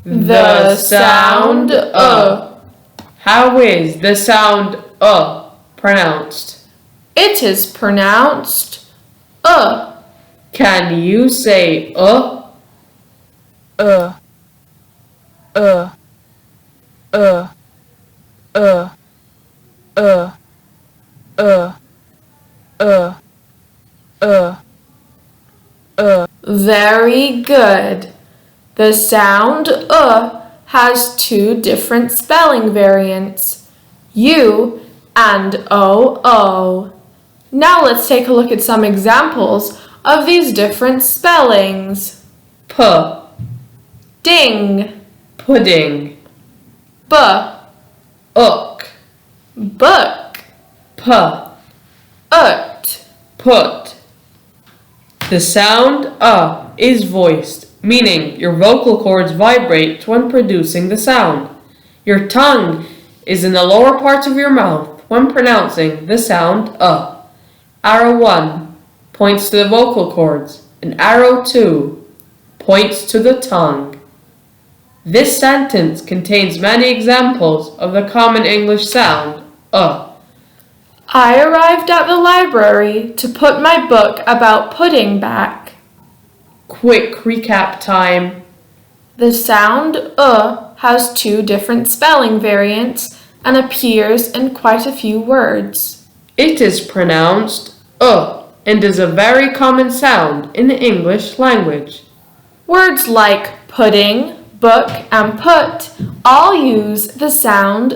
The sound How is the sound pronounced? It is pronounced Can you say uh, uh, uh, uh, uh, Very good. The sound has two different spelling variants, U and OO. Now let's take a look at some examples of these different spellings. Ding, pudding, book, put, put. The sound is voiced, meaning your vocal cords vibrate when producing the sound. Your tongue is in the lower parts of your mouth when pronouncing the sound Arrow 1 points to the vocal cords, and arrow 2 points to the tongue. This sentence contains many examples of the common English sound I arrived at the library to put my book about pudding back. Quick recap time. The sound has two different spelling variants and appears in quite a few words. It is pronounced and is a very common sound in the English language. Words like pudding, book, and put all use the sound